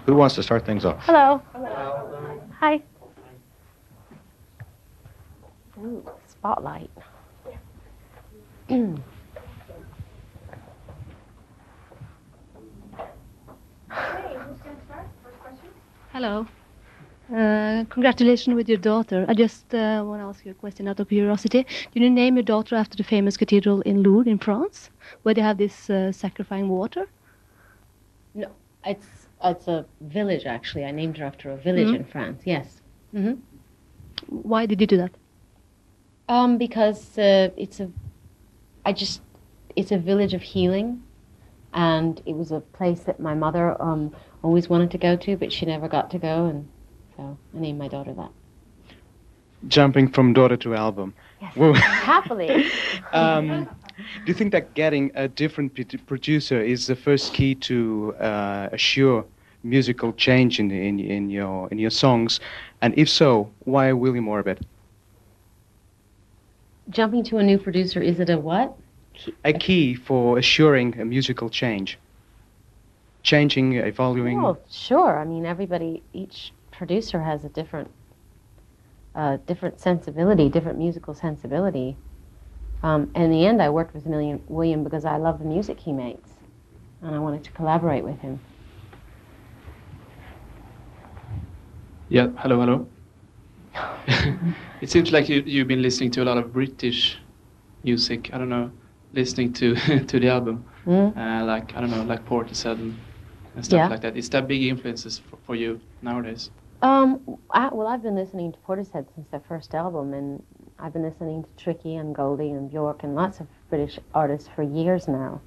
Who wants to start things off? Hello. Hello. Hi. Ooh, spotlight. Hello. Congratulations with your daughter. I just want to ask you a question out of curiosity. Did you name your daughter after the famous cathedral in Lourdes in France, where they have this sacrificing water? No, it's a village actually. I named her after a village in France. Yes. Why did you do that? Because it's a village of healing, and it was a place that my mother always wanted to go to, but she never got to go, and so I named my daughter that. Jumping from daughter to album. Yes, happily. Do you think that getting a different producer is the first key to assure musical change in your songs? And if so, why William Orbit? Jumping to a new producer, is it a what? A key for assuring a musical change. Changing, evolving. Oh, sure. I mean, each producer has a different sensibility, different musical sensibility. In the end, I worked with William because I love the music he makes, and I wanted to collaborate with him. Yeah, hello. It seems like you've been listening to a lot of British music. I don't know, listening to to the album, like Portishead and stuff like that. Is that big influences for you nowadays? I've been listening to Portishead since their first album, and I've been listening to Tricky and Goldie and Bjork and lots of British artists for years now.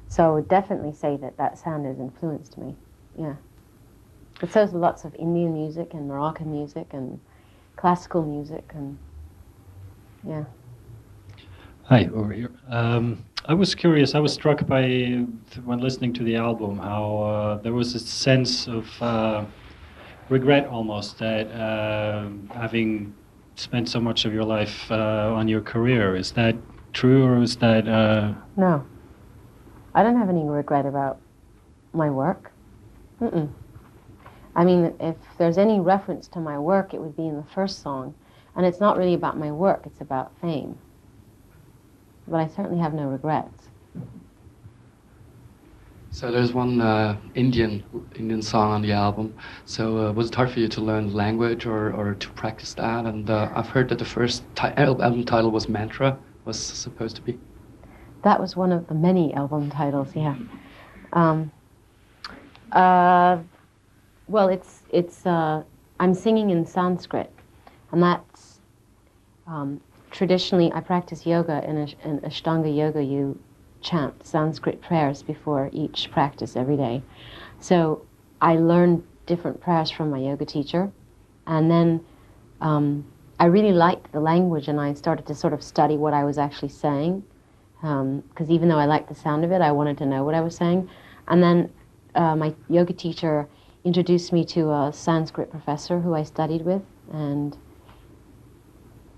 So I would definitely say that sound has influenced me. Yeah. But so there's lots of Indian music and Moroccan music and classical music and yeah. Hi, over here. I was curious, I was struck by, when listening to the album, how there was a sense of regret almost that having spent so much of your life on your career. Is that true, or is that... No. I don't have any regret about my work. I mean, if there's any reference to my work, it would be in the first song. And it's not really about my work, it's about fame. But I certainly have no regrets. So there's one Indian song on the album. So was it hard for you to learn the language or to practice that? And I've heard that the first album title was Mantra, was supposed to be. That was one of the many album titles, yeah. Well, I'm singing in Sanskrit, and that's traditionally I practice yoga in Ashtanga Yoga. You chant Sanskrit prayers before each practice every day. So I learned different prayers from my yoga teacher, and then I really liked the language, and I started to sort of study what I was actually saying, because even though I liked the sound of it, I wanted to know what I was saying. And then my yoga teacher introduced me to a Sanskrit professor who I studied with, and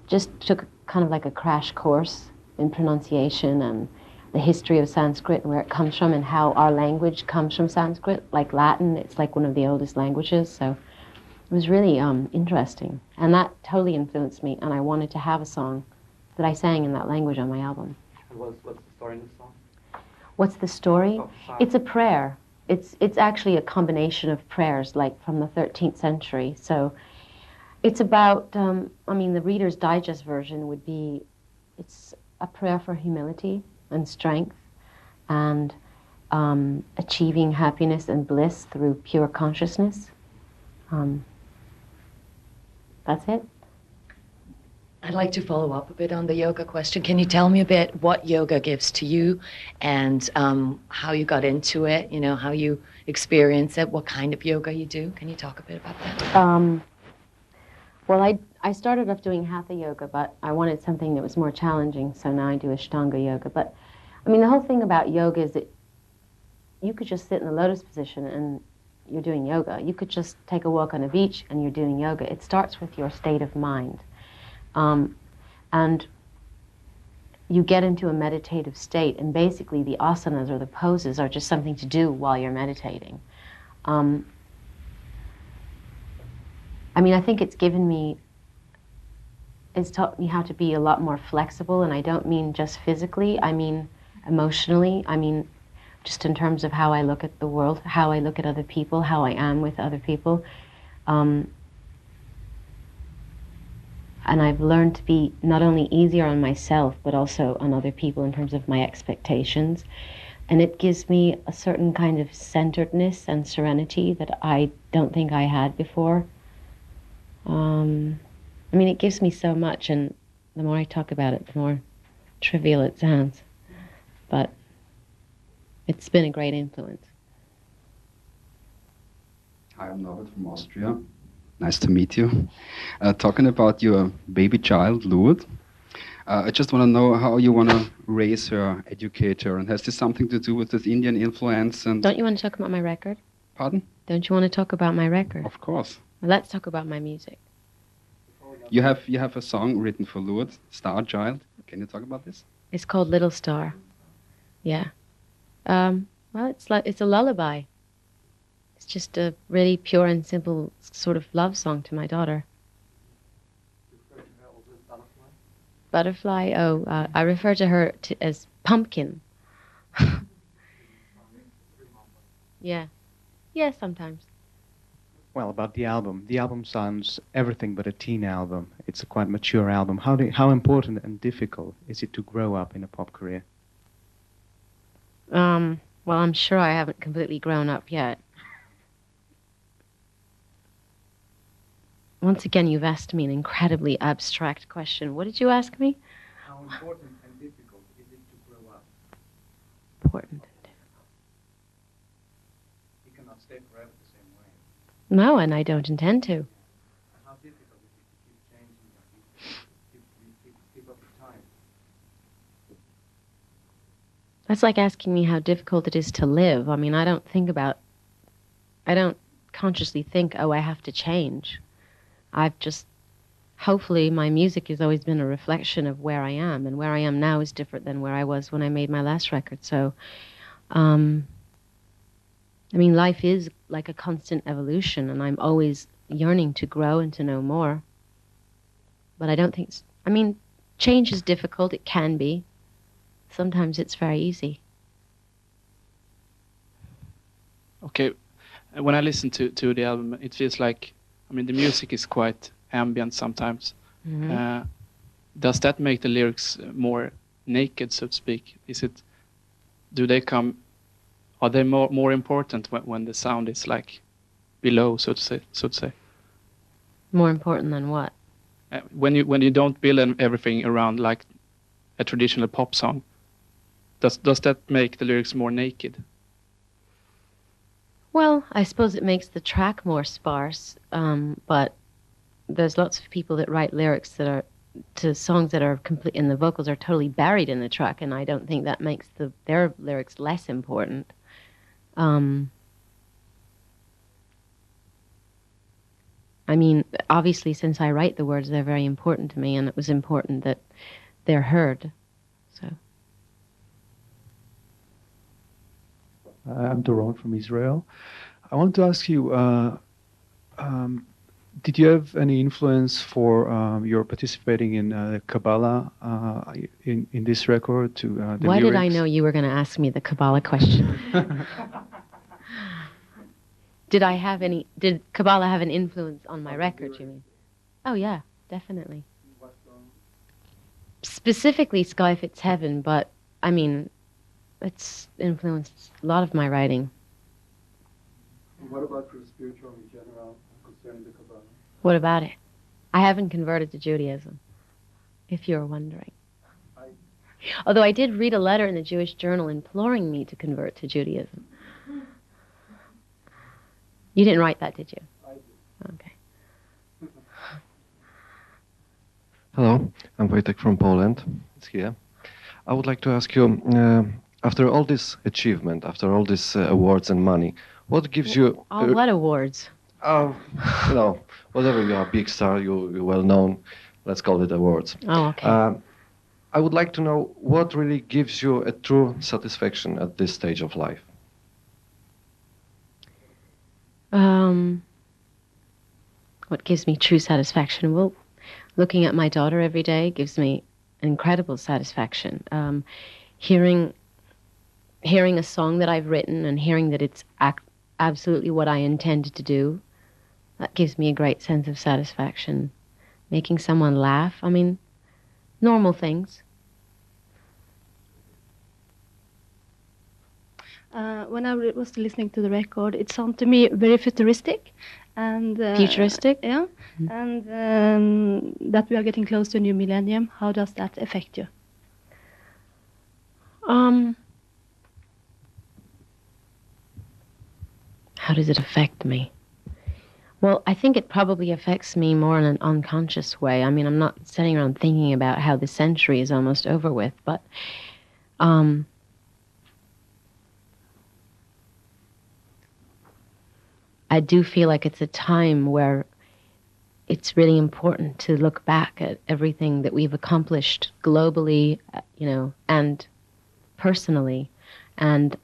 just took kind of like a crash course in pronunciation and the history of Sanskrit and where it comes from and how our language comes from Sanskrit. Like Latin, it's like one of the oldest languages, so it was really interesting. And that totally influenced me, and I wanted to have a song that I sang in that language on my album. And what's the story in the song? What's the story? It's a prayer. It's actually a combination of prayers, like from the 13th century. So it's about, the Reader's Digest version would be, it's a prayer for humility and strength and achieving happiness and bliss through pure consciousness. That's it. I'd like to follow up a bit on the yoga question. Can you tell me a bit what yoga gives to you and how you got into it, how you experience it, what kind of yoga you do? Can you talk a bit about that? Well, I started off doing Hatha yoga, but I wanted something that was more challenging, so now I do Ashtanga yoga. But, the whole thing about yoga is that you could just sit in the lotus position and you're doing yoga. You could just take a walk on a beach and you're doing yoga. It starts with your state of mind. And you get into a meditative state, and basically the asanas or the poses are just something to do while you're meditating. I mean, I think it's taught me how to be a lot more flexible, and I don't mean just physically, I mean emotionally, I mean just in terms of how I look at the world, how I look at other people, how I am with other people. And I've learned to be not only easier on myself, but also on other people in terms of my expectations. And it gives me a certain kind of centeredness and serenity that I don't think I had before. I mean, it gives me so much, and the more I talk about it, the more trivial it sounds. But it's been a great influence. Hi, I'm Norbert from Austria. Nice to meet you. Talking about your baby child, Lourdes, I just want to know how you want to raise her, educate her, and has this something to do with this Indian influence? And Don't you want to talk about my record? Pardon? Don't you want to talk about my record? Of course. Well, let's talk about my music. You have a song written for Lourdes, Star Child. Can you talk about this? It's called Little Star. Yeah. Well, it's a lullaby. It's just a really pure and simple sort of love song to my daughter. Butterfly? Oh, I refer to her as Pumpkin. Yeah. Yeah, sometimes. Well, about the album sounds everything but a teen album. It's a quite mature album. How important and difficult is it to grow up in a pop career? Well, I'm sure I haven't completely grown up yet. Once again, you've asked me an incredibly abstract question. What did you ask me? How important and difficult is it to grow up? Important and difficult. You cannot stay forever the same way. No, and I don't intend to. And how difficult is it to keep changing, keep up with time? That's like asking me how difficult it is to live. I mean, I don't consciously think, oh, I have to change. Hopefully my music has always been a reflection of where I am, and where I am now is different than where I was when I made my last record. So, I mean, life is like a constant evolution, and I'm always yearning to grow and to know more. But I don't think, I mean, change is difficult, it can be. Sometimes it's very easy. Okay, when I listen to the album, it feels like, I mean, the music is quite ambient sometimes. Mm-hmm. Does that make the lyrics more naked, so to speak? Are they more important when the sound is like below, so to say? More important than what? When you don't build everything around like a traditional pop song, does that make the lyrics more naked? Well, I suppose it makes the track more sparse, but there's lots of people that write lyrics that are to songs that are complete, and the vocals are totally buried in the track, and I don't think that makes their lyrics less important. I mean, obviously, since I write the words, they're very important to me, and it was important that they're heard. So. I'm Doron from Israel. I want to ask you, did you have any influence for your participating in Kabbalah in this record to the Why lyrics? did I know you were going to ask me the Kabbalah question? Did Kabbalah have an influence on my record, you mean? Oh, yeah, definitely. Specifically Sky Fits Heaven, but, I mean, it's influenced a lot of my writing. What about your spiritual in general concerning the Kabbalah? What about it? I haven't converted to Judaism, if you're wondering. Although I did read a letter in the Jewish Journal imploring me to convert to Judaism. You didn't write that, did you? I did. Okay. Hello, I'm Wojtek from Poland. It's here. I would like to ask you, after all this achievement, after all these awards and money, what gives you... All what awards? Whatever, you are a big star, you're well known, let's call it awards. Oh, okay. I would like to know what really gives you a true satisfaction at this stage of life. What gives me true satisfaction? Well, looking at my daughter every day gives me incredible satisfaction. Hearing a song that I've written and hearing that it's absolutely what I intended to do, that gives me a great sense of satisfaction. Making someone laugh, I mean, normal things. When I was listening to the record, it sounded to me very futuristic, and Futuristic? yeah, and that we are getting close to a new millennium. How does that affect you? How does it affect me? Well, I think it probably affects me more in an unconscious way. I mean, I'm not sitting around thinking about how the century is almost over with, but I do feel like it's a time where it's really important to look back at everything that we've accomplished globally, and personally. And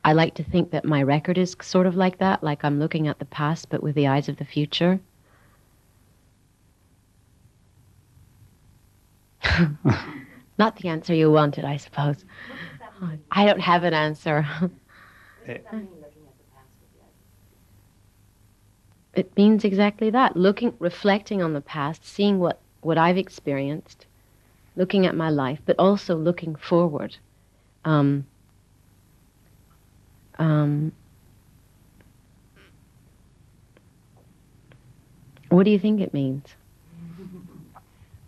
I like to think that my record is sort of like that, like I'm looking at the past but with the eyes of the future. Not the answer you wanted, I suppose. I don't have an answer. It means exactly that. Reflecting on the past, seeing what I've experienced, looking at my life, but also looking forward. What do you think it means?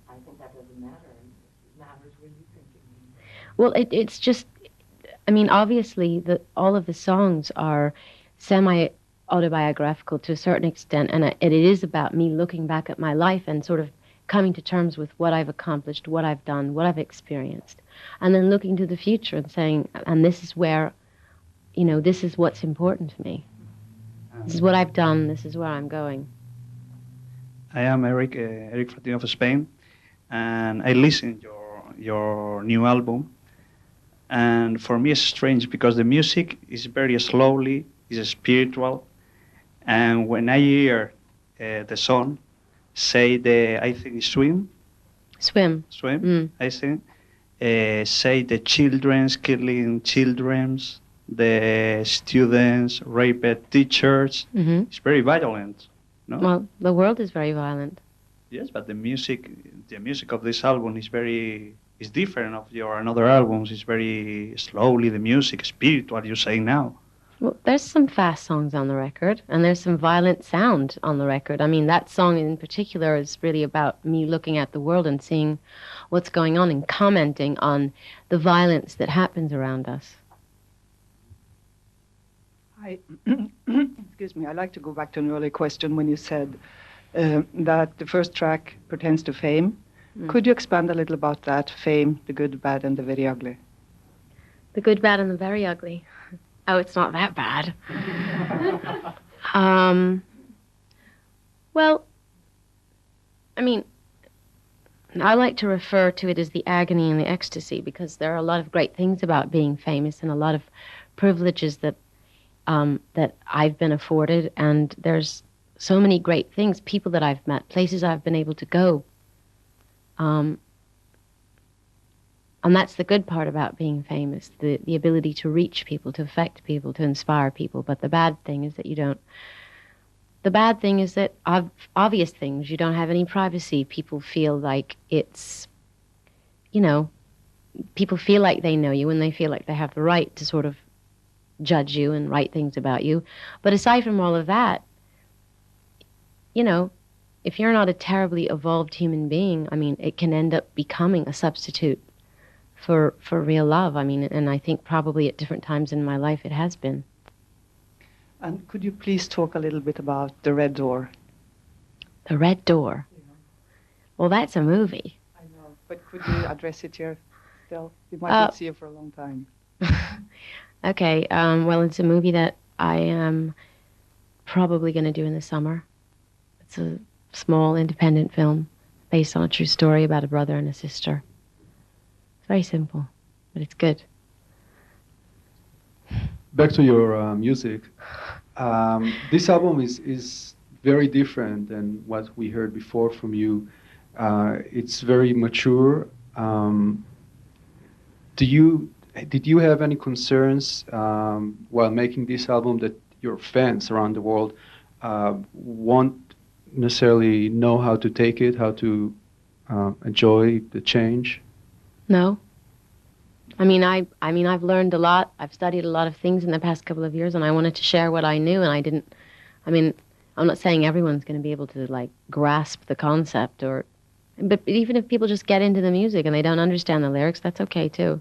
I think that doesn't matter. It matters what you think it means. Well, it's just, I mean, obviously, all of the songs are semi-autobiographical to a certain extent, and it is about me looking back at my life and sort of coming to terms with what I've accomplished, what I've done, what I've experienced, and then looking to the future and saying, and this is where, this is what's important to me. This is what I've done, this is where I'm going. I am Eric Fratino of Spain, and I listened your new album. And for me, it's strange because the music is very slowly, is spiritual, and when I hear the song, I think Swim. I think, say the children's killing children's, the students raped teachers. Mm-hmm. It's very violent. No? Well, the world is very violent. Yes, but the music of this album is different of your another albums. It's very slowly, the music, spiritual, you say now. Well, there's some fast songs on the record, and there's some violent sound on the record. I mean, that song in particular is really about me looking at the world and seeing what's going on and commenting on the violence that happens around us. Excuse me, I'd like to go back to an earlier question when you said that the first track pertains to fame. Could you expand a little about that? Fame, the good, bad, and the very ugly. The good, bad, and the very ugly. Oh, it's not that bad. Well, I mean, I like to refer to it as the agony and the ecstasy because there are a lot of great things about being famous and a lot of privileges that I've been afforded, and there's so many great things, people that I've met, places I've been able to go. And that's the good part about being famous, the ability to reach people, to affect people, to inspire people. But the bad thing is that obvious things, you don't have any privacy. People feel like people feel like they know you and they feel like they have the right to sort of judge you and write things about you. But aside from all of that, if you're not a terribly evolved human being, I mean, it can end up becoming a substitute for real love. I mean, and I think probably at different times in my life it has been. And could you please talk a little bit about The Red Door? The Red Door? Yeah. Well, that's a movie. I know, but could you address it here still? We might not see it for a long time. Okay, well, it's a movie that I am probably going to do in the summer. It's a small independent film, based on a true story about a brother and a sister. It's very simple, but it's good. Back to your music. This album is very different than what we heard before from you. It's very mature. Did you have any concerns while making this album that your fans around the world won't necessarily know how to take it, how to enjoy the change? No. I mean, I've learned a lot. I've studied a lot of things in the past couple of years, and I wanted to share what I knew, and I didn't. I mean, I'm not saying everyone's going to be able to like grasp the concept, but even if people just get into the music and they don't understand the lyrics, that's okay too.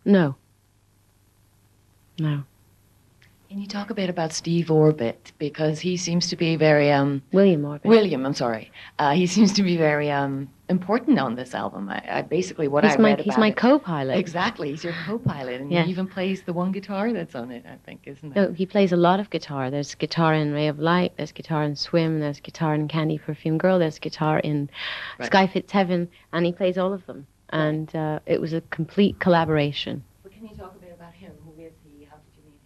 No. No. Can you talk a bit about Steve Orbit? Because he seems to be very... William Orbit. William, I'm sorry. He seems to be very important on this album. I basically, what I read about He's my co-pilot. Exactly, he's your co-pilot. And Yeah. he even plays the one guitar that's on it, I think, isn't it? No, he plays a lot of guitar. There's guitar in Ray of Light, there's guitar in Swim, there's guitar in Candy Perfume Girl, there's guitar in Sky Fits Heaven, and he plays all of them. And it was a complete collaboration. But can you talk a bit about him? Who is he? How did you meet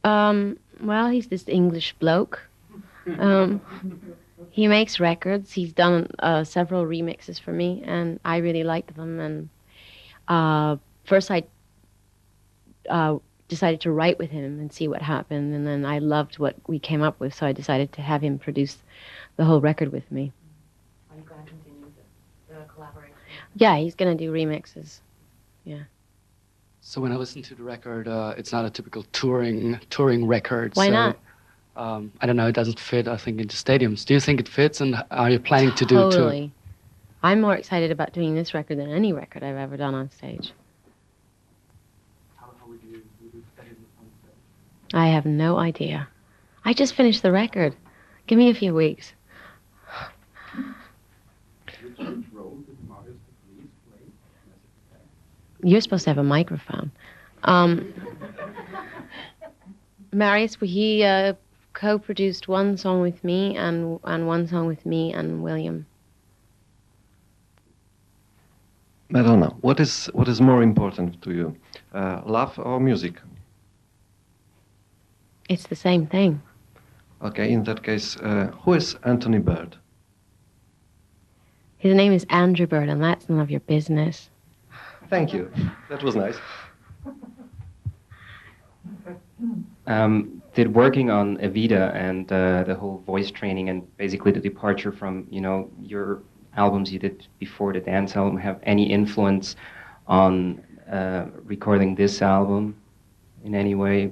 him? Well, he's this English bloke. He makes records. He's done several remixes for me, and I really liked them. And first I decided to write with him and see what happened, and then I loved what we came up with, so I decided to have him produce the whole record with me. Are you going to continue the collaboration? Yeah, he's going to do remixes. Yeah. So when I listen to the record, it's not a typical touring record. Why so, not? I don't know. It doesn't fit, I think, into stadiums. Do you think it fits? And are you planning to do it too? Totally. I'm more excited about doing this record than any record I've ever done on stage. How would you edit it on stage? I have no idea. I just finished the record. Give me a few weeks. You're supposed to have a microphone. Marius, he co-produced one song with me and one song with me and William. Madonna, what is more important to you, love or music? It's the same thing. Okay, in that case, who is Anthony Bird? His name is Andrew Bird, and that's none of your business. Thank you. That was nice. Did working on Evita and the whole voice training and basically the departure from, your albums you did before the dance album have any influence on recording this album in any way,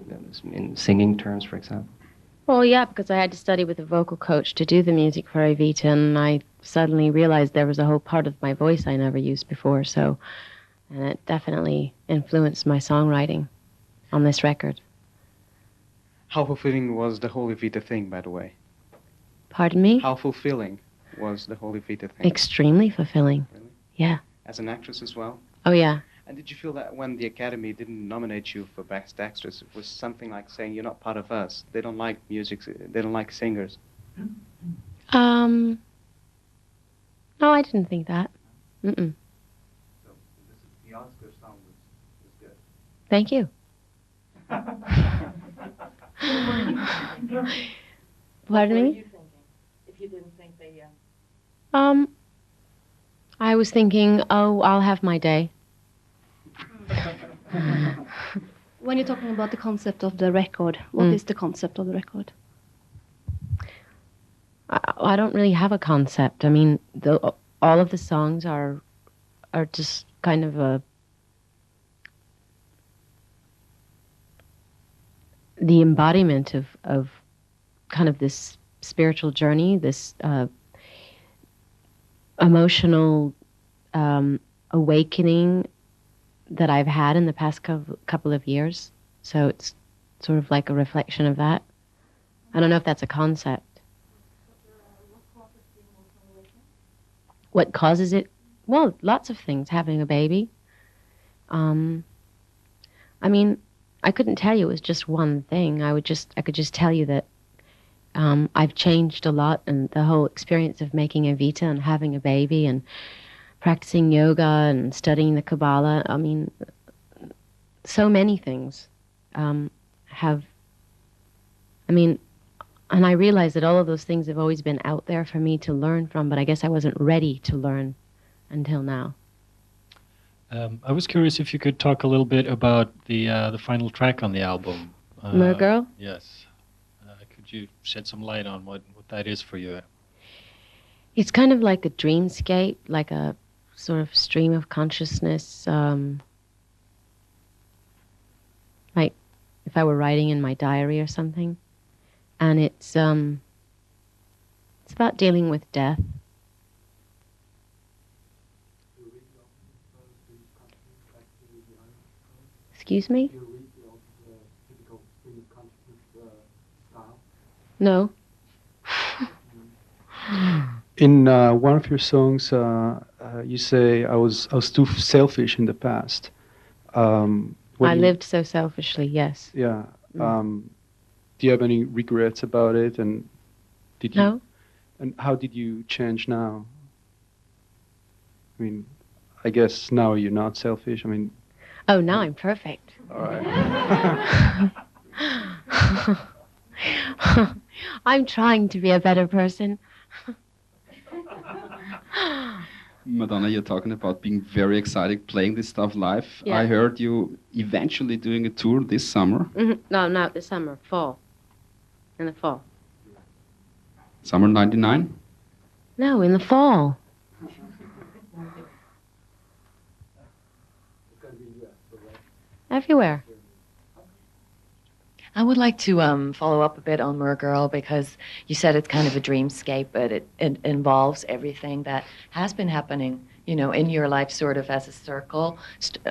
in singing terms, for example? Well, yeah, because I had to study with a vocal coach to do the music for Evita, and I suddenly realized there was a whole part of my voice I never used before, and it definitely influenced my songwriting on this record. How fulfilling was the whole Evita thing, by the way? Pardon me? How fulfilling was the whole Evita thing? Extremely fulfilling. Really? Yeah. As an actress as well? Oh, yeah. And did you feel that when the Academy didn't nominate you for Best Actress, it was something like saying you're not part of us? They don't like music, they don't like singers. No, I didn't think that. Mm-mm. So the Oscar song was good. Thank you. Pardon What were me? you thinking? If you didn't think they... I was thinking, I'll have my day. When you're talking about the concept of the record, what is the concept of the record? I don't really have a concept. I mean, all of the songs are just kind of the embodiment of kind of this spiritual journey, this emotional awakening that I've had in the past couple of years. So it's sort of like a reflection of that. I don't know if that's a concept. What causes it? Well, lots of things. Having a baby. I mean, I couldn't tell you it was just one thing. I could just tell you that I've changed a lot, and the whole experience of making a Vita and having a baby and practicing yoga and studying the Kabbalah. I mean, so many things have. I mean, and I realized that all of those things have always been out there for me to learn from, but I guess I wasn't ready to learn until now. I was curious if you could talk a little bit about the final track on the album. Mergirl? Yes. Could you shed some light on what that is for you? It's kind of like a dreamscape, like a sort of stream of consciousness. Like if I were writing in my diary or something. And it's about dealing with death. Excuse me? No. In one of your songs, you say, I was too selfish in the past. I lived so selfishly, yes. Yeah. Do you have any regrets about it? And did you? No. And how did you change now? I mean, I guess now you're not selfish. I mean. Oh, now I'm perfect. All right. I'm trying to be a better person. Madonna, you're talking about being very excited playing this stuff live. Yeah. I heard you eventually doing a tour this summer. Mm-hmm. No, not this summer. Fall. In the fall. Summer '99? No, in the fall. Everywhere. I would like to follow up a bit on Mergirl, because you said it's kind of a dreamscape, but it involves everything that has been happening, you know, in your life, sort of as a circle,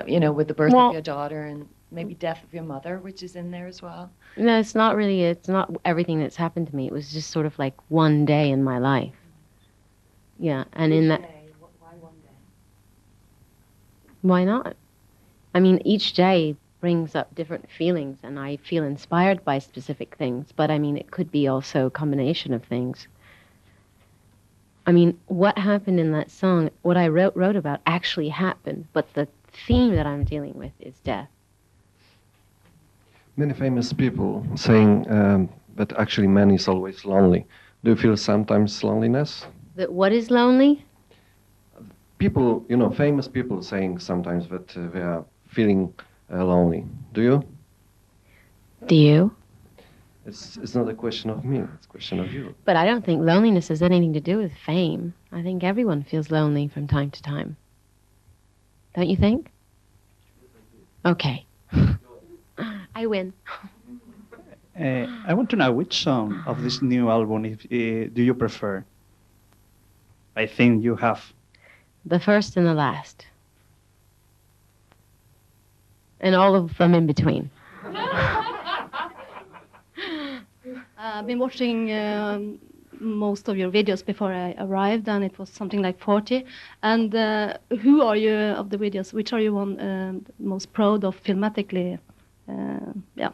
you know, with the birth of your daughter and maybe death of your mother, which is in there as well. No, it's not everything that's happened to me. It was just sort of like one day in my life. Yeah, and in that. Why one day? Why not? I mean, each day brings up different feelings, and I feel inspired by specific things, but I mean, it could be also a combination of things. I mean, what happened in that song, what I wrote about actually happened, but the theme that I'm dealing with is death. Many famous people saying that actually man is always lonely. Do you feel sometimes loneliness? That what is lonely? People, you know, famous people saying sometimes that they are feeling lonely. Do you? Do you? It's not a question of me, it's a question of you. But I don't think loneliness has anything to do with fame. I think everyone feels lonely from time to time. Don't you think? Okay. I win. I want to know which song of this new album do you prefer? I think you have. The first and the last. And all of them in between. I've been watching most of your videos before I arrived, and it was something like 40. And who are you of the videos? Which are you most proud of filmatically? Yeah.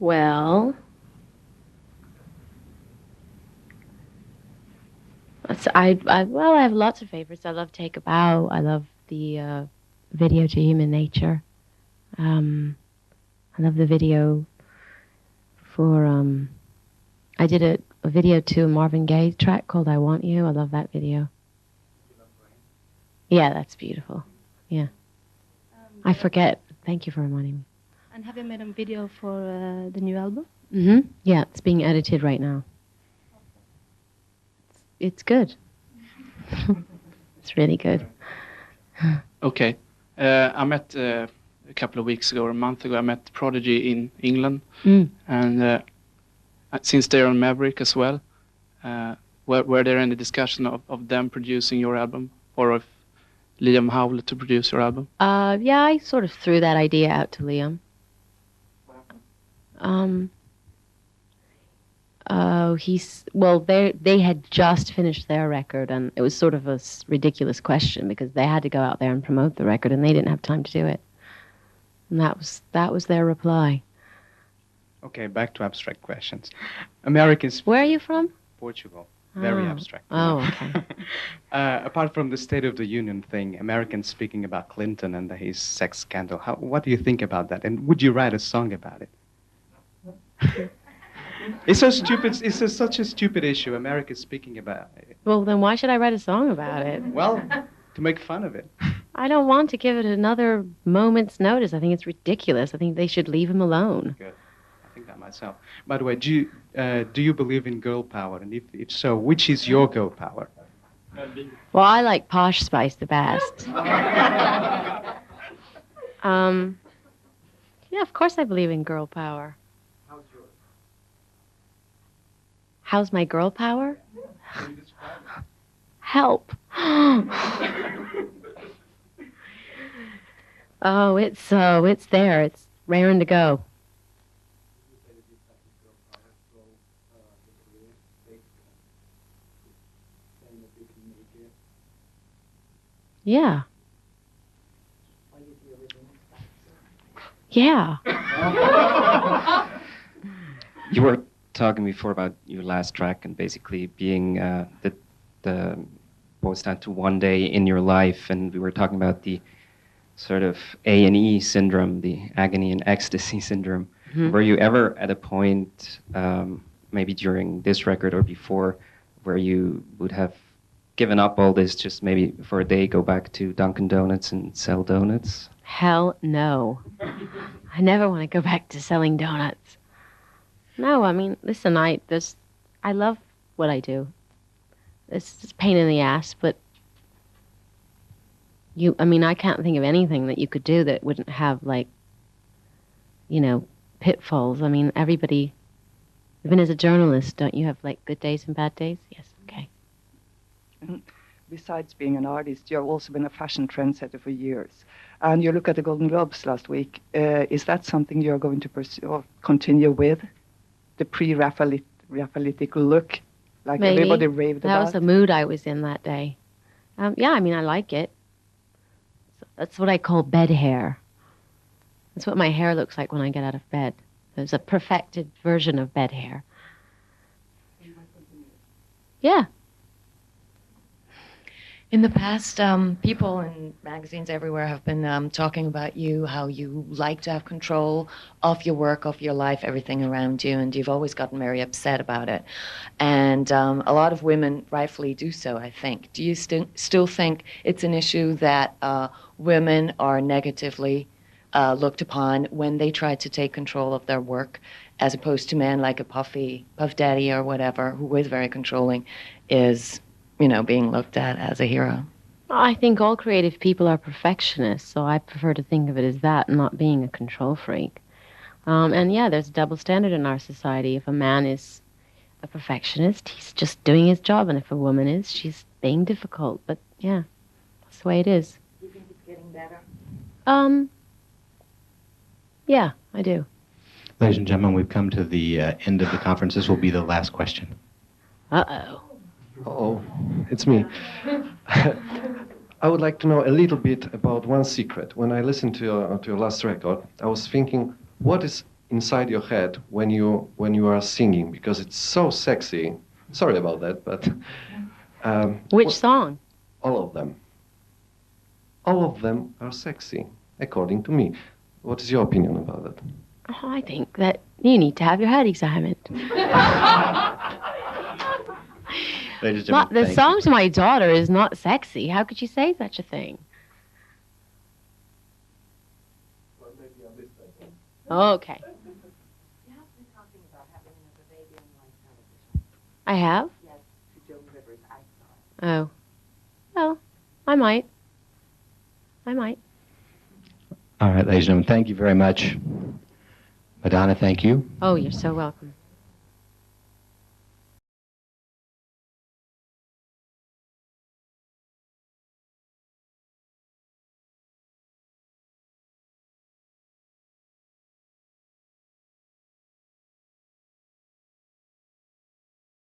Well, I have lots of favorites. I love Take a Bow. I love the video to Human Nature. I love the video for I did a video to a Marvin Gaye track called I Want You. I love that video. Yeah, that's beautiful. Yeah. I forget. Thank you for reminding me. And have you made a video for the new album? Mm-hmm. Yeah, it's being edited right now. It's good. It's really good. Okay. I met a couple of weeks ago or a month ago, I met Prodigy in England. And since they're on Maverick as well, were there any discussion of them producing your album, or of Liam Howlett to produce your album? Yeah, I sort of threw that idea out to Liam. Oh, they had just finished their record, and it was sort of a ridiculous question because they had to go out there and promote the record, and they didn't have time to do it. And that was their reply. Okay, back to abstract questions. Americans. Where are you from? Portugal. Very abstract. Oh, okay. Apart from the State of the Union thing, Americans speaking about Clinton and his sex scandal, what do you think about that? And would you write a song about it? It's so stupid. Such a stupid issue. America's speaking about it. Well, then why should I write a song about it? Well, to make fun of it. I don't want to give it another moment's notice. I think it's ridiculous. I think they should leave him alone. Good. I think that myself. By the way, do you believe in girl power? And if so, which is your girl power? Well, I like Posh Spice the best. Yeah, of course I believe in girl power. How's yours? How's my girl power? Help. Oh, it's there. It's raring to go. Yeah. Yeah. You were talking before about your last track and basically being the boils down to one day in your life, and we were talking about the sort of A&E syndrome, the agony and ecstasy syndrome. Mm-hmm. Were you ever at a point, maybe during this record or before, where you would have given up all this, just maybe for a day go back to Dunkin' Donuts and sell donuts? Hell no. I never want to go back to selling donuts. No, I mean, listen, I love what I do. It's a pain in the ass, but I can't think of anything that you could do that wouldn't have, pitfalls. I mean, everybody, even as a journalist, don't you have, good days and bad days? Yes, okay. And besides being an artist, you've also been a fashion trendsetter for years. And you look at the Golden Globes last week. Is that something you're going to pursue or continue with? The pre-Raphaelitic look, like maybe. Everybody raved about? That was the mood I was in that day. Yeah, I mean, I like it. That's what I call bed hair. That's what my hair looks like when I get out of bed. There's a perfected version of bed hair. Yeah. In the past, people in magazines everywhere have been talking about you, how you like to have control of your work, of your life, everything around you, and you've always gotten very upset about it. And a lot of women rightfully do so, I think. Do you still think it's an issue that women are negatively looked upon when they try to take control of their work, as opposed to men like a Puff Daddy or whatever, who is very controlling, is being looked at as a hero? I think all creative people are perfectionists, so I prefer to think of it as that, not being a control freak. And yeah, there's a double standard in our society. If a man is a perfectionist, he's just doing his job, and if a woman is, she's being difficult. But yeah, that's the way it is. Do you think it's getting better? Yeah, I do. Ladies and gentlemen, we've come to the end of the conference. This will be the last question. Uh-oh. Oh, it's me. I would like to know a little bit about one secret. When I listened to your last record, I was thinking, what is inside your head when you are singing? Because it's so sexy. Sorry about that, but which song? All of them. All of them are sexy, according to me. What is your opinion about that? Oh, I think that you need to have your head examined. The song to my daughter is not sexy. How could you say such a thing? Well, maybe I missed that one. Oh, okay. You have been talking about having another baby on live television. I have? Yes, to Joan Rivers. I saw it. Oh. Well, I might. All right, ladies and gentlemen, thank you very much. Madonna, thank you. Oh, you're so welcome.